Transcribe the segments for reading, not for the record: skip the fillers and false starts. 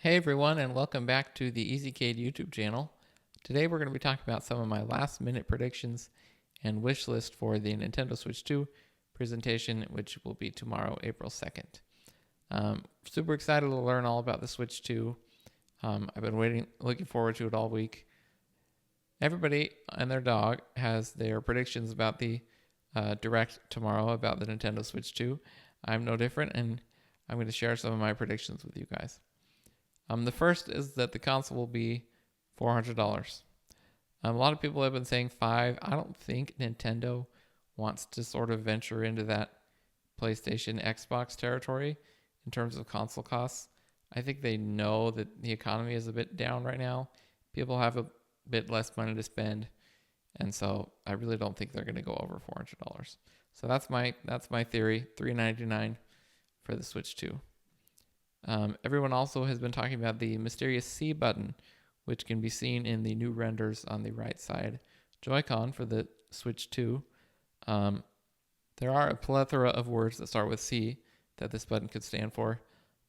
Hey everyone, and welcome back to the EasyCade YouTube channel. Today we're going to be talking about some of my last minute predictions and wish list for the Nintendo Switch 2 presentation, which will be tomorrow, April 2nd. Super excited to learn all about the Switch 2. I've been looking forward to it all week. Everybody and their dog has their predictions about the Direct tomorrow about the Nintendo Switch 2. I'm no different, and I'm going to share some of my predictions with you guys. The first is that the console will be $400. A lot of people have been saying $500. I don't think Nintendo wants to sort of venture into that PlayStation, Xbox territory in terms of console costs. I think they know that the economy is a bit down right now. People have a bit less money to spend, and so I really don't think they're going to go over $400. So that's my theory. $399 for the Switch 2. Everyone also has been talking about the mysterious C button, which can be seen in the new renders on the right side Joy-Con for the Switch 2. There are a plethora of words that start with C that this button could stand for.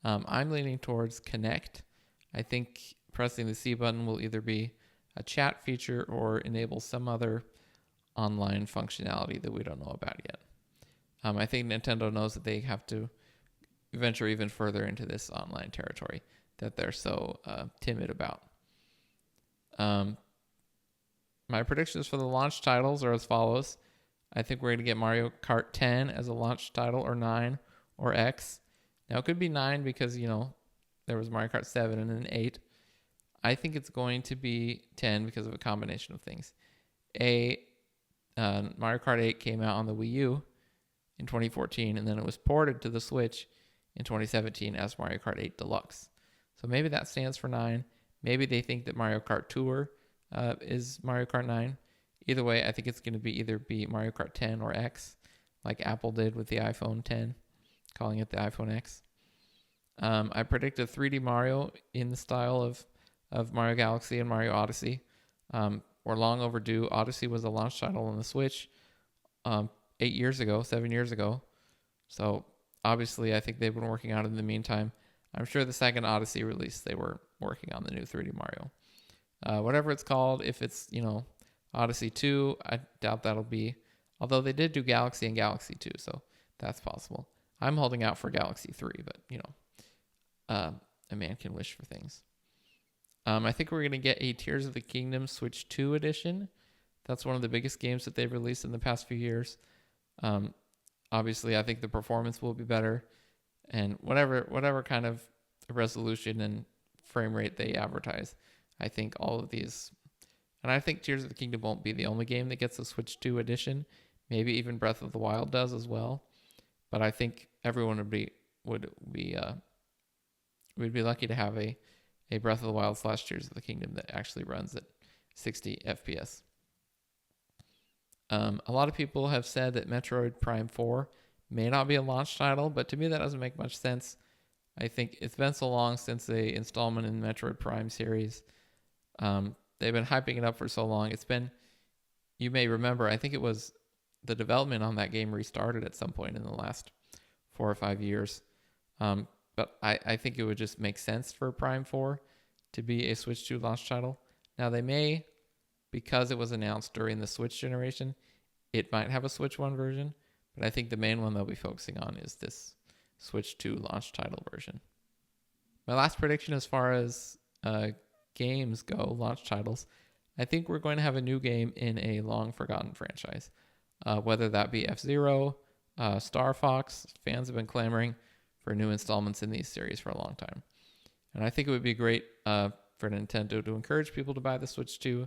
I'm leaning towards connect. I think pressing the C button will either be a chat feature or enable some other online functionality that we don't know about yet. I think Nintendo knows that they have to venture even further into this online territory that they're so timid about. My predictions for the launch titles are as follows. I think we're going to get Mario Kart 10 as a launch title, or 9, or X. Now, it could be 9 because, there was Mario Kart 7 and then 8. I think it's going to be 10 because of a combination of things. Mario Kart 8 came out on the Wii U in 2014, and then it was ported to the Switch in 2017 as Mario Kart 8 Deluxe. So maybe that stands for 9. Maybe they think that Mario Kart Tour is Mario Kart 9. Either way, I think it's going to either be Mario Kart 10 or X, like Apple did with the iPhone 10, calling it the iPhone X. I predicted 3D Mario in the style of Mario Galaxy and Mario Odyssey. We're long overdue. Odyssey was a launch title on the Switch 7 years ago. So obviously, I think they've been working on it in the meantime. I'm sure the second Odyssey release, they were working on the new 3D Mario. Whatever it's called, if it's, Odyssey 2, I doubt that'll be. Although they did do Galaxy and Galaxy 2, so that's possible. I'm holding out for Galaxy 3, but, a man can wish for things. I think we're going to get a Tears of the Kingdom Switch 2 edition. That's one of the biggest games that they've released in the past few years. Obviously, I think the performance will be better, and whatever kind of resolution and frame rate they advertise, I think all of these, and I think Tears of the Kingdom won't be the only game that gets a Switch 2 edition. Maybe even Breath of the Wild does as well, but I think everyone would be lucky to have a Breath of the Wild / Tears of the Kingdom that actually runs at 60 FPS. A lot of people have said that Metroid Prime 4 may not be a launch title, but to me that doesn't make much sense. I think it's been so long since the installment in the Metroid Prime series. They've been hyping it up for so long. You may remember, I think it was the development on that game restarted at some point in the last 4 or 5 years. But I think it would just make sense for Prime 4 to be a Switch 2 launch title. Now they may, because it was announced during the Switch generation, it might have a Switch 1 version, but I think the main one they'll be focusing on is this Switch 2 launch title version. My last prediction as far as games go, launch titles, I think we're going to have a new game in a long-forgotten franchise, whether that be F-Zero, Star Fox. Fans have been clamoring for new installments in these series for a long time. And I think it would be great for Nintendo to encourage people to buy the Switch 2.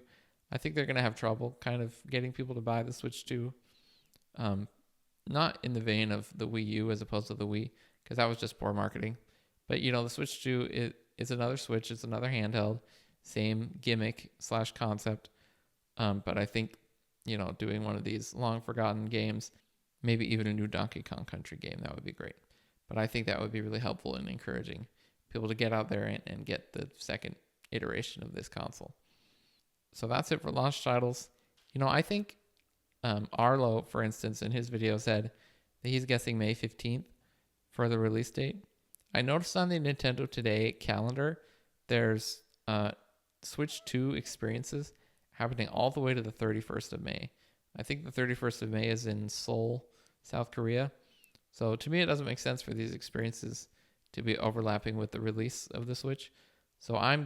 I think they're going to have trouble kind of getting people to buy the Switch 2. Not in the vein of the Wii U as opposed to the Wii, because that was just poor marketing. But, the Switch 2 is another Switch. It's another handheld. Same gimmick / concept. But I think, doing one of these long-forgotten games, maybe even a new Donkey Kong Country game, that would be great. But I think that would be really helpful in encouraging people to get out there and get the second iteration of this console. So that's it for launch titles. I think Arlo, for instance, in his video said that he's guessing May 15th for the release date. I noticed on the Nintendo Today calendar there's Switch 2 experiences happening all the way to the 31st of May. I think the 31st of May is in Seoul, South Korea. So to me, it doesn't make sense for these experiences to be overlapping with the release of the Switch. So I'm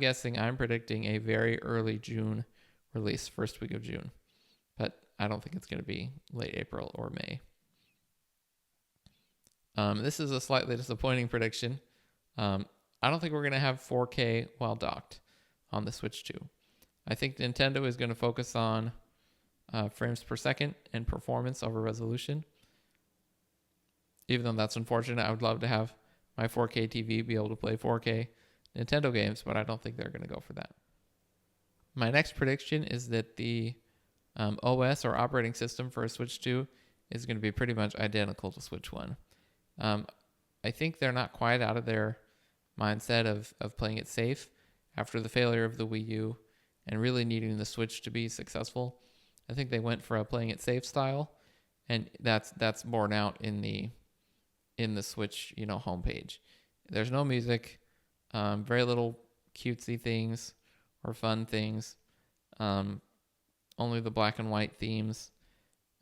predicting a very early June release, first week of June. But I don't think it's going to be late April or May. This is a slightly disappointing prediction. I don't think we're going to have 4K while docked on the Switch 2. I think Nintendo is going to focus on frames per second and performance over resolution. Even though that's unfortunate, I would love to have my 4K TV be able to play 4K Nintendo games, but I don't think they're going to go for that. My next prediction is that the OS or operating system for a Switch 2 is going to be pretty much identical to Switch 1. I think they're not quite out of their mindset of playing it safe after the failure of the Wii U and really needing the Switch to be successful. I think they went for a playing it safe style, and that's borne out in the Switch, homepage. There's no music, very little cutesy things or fun things, only the black and white themes.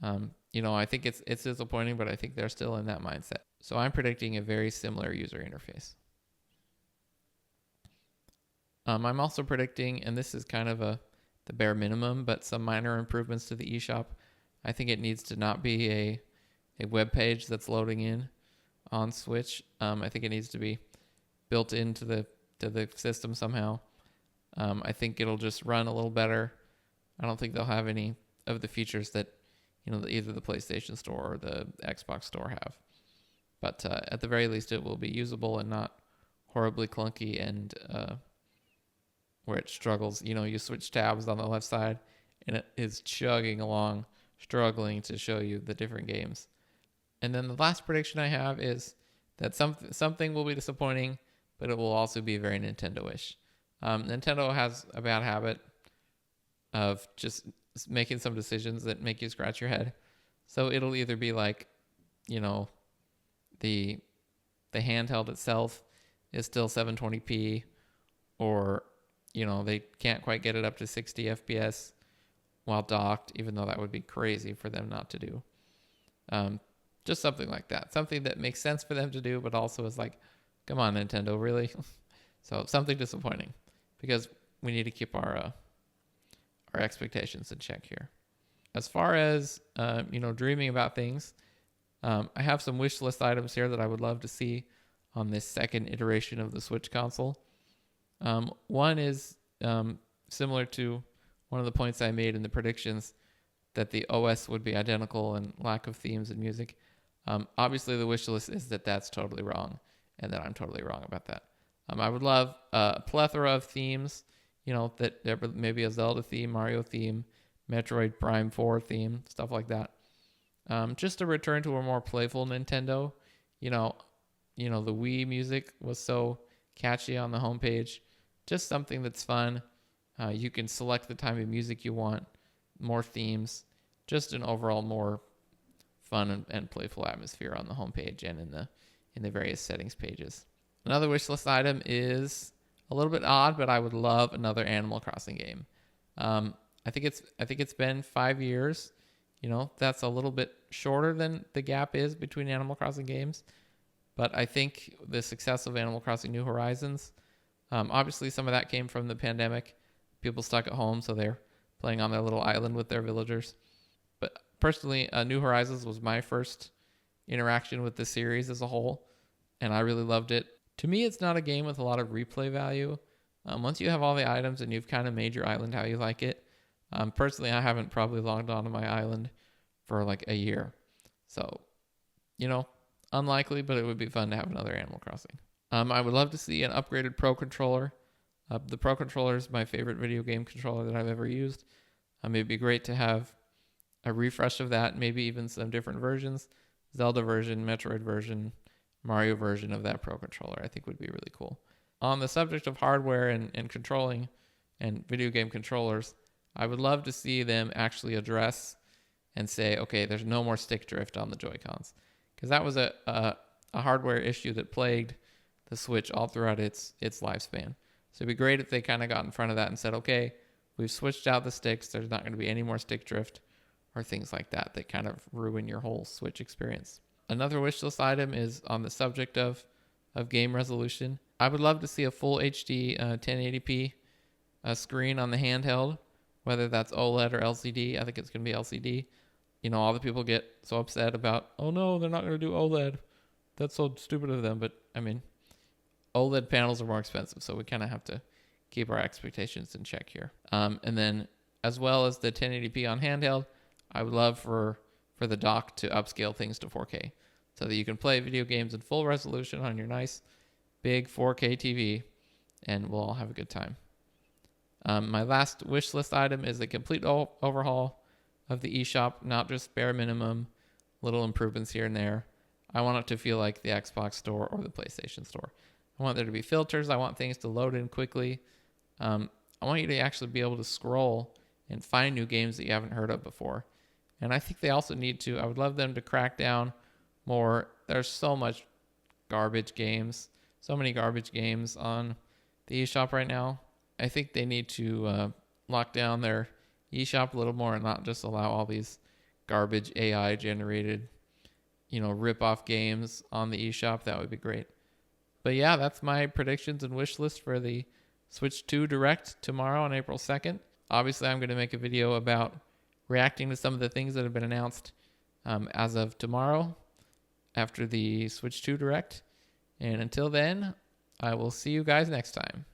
I think it's disappointing, but I think they're still in that mindset. So I'm predicting a very similar user interface. I'm also predicting, and this is kind of the bare minimum, but some minor improvements to the eShop. I think it needs to not be a web page that's loading in on Switch. I think it needs to be built into the system somehow. I think it'll just run a little better. I don't think they'll have any of the features that either the PlayStation Store or the Xbox Store have. But at the very least, it will be usable and not horribly clunky and where it struggles. You switch tabs on the left side and it is chugging along, struggling to show you the different games. And then the last prediction I have is that something will be disappointing, but it will also be very Nintendo-ish. Nintendo has a bad habit of just making some decisions that make you scratch your head. So it'll either be like, the handheld itself is still 720p, or they can't quite get it up to 60 FPS while docked, even though that would be crazy for them not to do. Just something like that. Something that makes sense for them to do, but also is like, come on, Nintendo, really? So something disappointing, because we need to keep our expectations in check here. As far as, dreaming about things, I have some wish list items here that I would love to see on this second iteration of the Switch console. One is similar to one of the points I made in the predictions, that the OS would be identical and lack of themes and music. Obviously, the wish list is that that's totally wrong, and that I'm totally wrong about that. I would love a plethora of themes, that there maybe a Zelda theme, Mario theme, Metroid Prime 4 theme, stuff like that. Just to return to a more playful Nintendo. The Wii music was so catchy on the homepage. Just something that's fun. You can select the type of music you want, more themes, just an overall more fun and playful atmosphere on the homepage and in the various settings pages. Another wish list item is a little bit odd, but I would love another Animal Crossing game. I think it's been 5 years. That's a little bit shorter than the gap is between Animal Crossing games. But I think the success of Animal Crossing New Horizons, obviously some of that came from the pandemic. People stuck at home, so they're playing on their little island with their villagers. But personally, New Horizons was my first interaction with the series as a whole, and I really loved it. To me, it's not a game with a lot of replay value. Once you have all the items and you've kind of made your island how you like it, personally, I haven't probably logged onto my island for like a year. So, unlikely, but it would be fun to have another Animal Crossing. I would love to see an upgraded Pro Controller. The Pro Controller is my favorite video game controller that I've ever used. It'd be great to have a refresh of that, maybe even some different versions. Zelda version, Metroid version, Mario version of that Pro Controller, I think would be really cool. On the subject of hardware and controlling and video game controllers, I would love to see them actually address and say, okay, there's no more stick drift on the Joy-Cons. Because that was a hardware issue that plagued the Switch all throughout its lifespan. So it'd be great if they kind of got in front of that and said, okay, we've switched out the sticks. There's not going to be any more stick drift or things like that that kind of ruin your whole Switch experience. Another wish list item is on the subject of game resolution. I would love to see a full HD 1080p screen on the handheld, whether that's OLED or LCD. I think it's going to be LCD. You know, all the people get so upset about, oh no, they're not going to do OLED. That's so stupid of them. But I mean, OLED panels are more expensive, so we kind of have to keep our expectations in check here. And then as well as the 1080p on handheld, I would love for the dock to upscale things to 4K so that you can play video games in full resolution on your nice big 4K TV, and we'll all have a good time. My last wish list item is a complete overhaul of the eShop, not just bare minimum, little improvements here and there. I want it to feel like the Xbox store or the PlayStation store. I want there to be filters. I want things to load in quickly. I want you to actually be able to scroll and find new games that you haven't heard of before. And I think they also need to, I would love them to crack down more. There's so much garbage games, so many garbage games on the eShop right now. I think they need to lock down their eShop a little more and not just allow all these garbage AI generated, rip-off games on the eShop. That would be great. But yeah, that's my predictions and wish list for the Switch 2 Direct tomorrow on April 2nd. Obviously, I'm going to make a video about reacting to some of the things that have been announced as of tomorrow after the Switch 2 Direct. And until then, I will see you guys next time.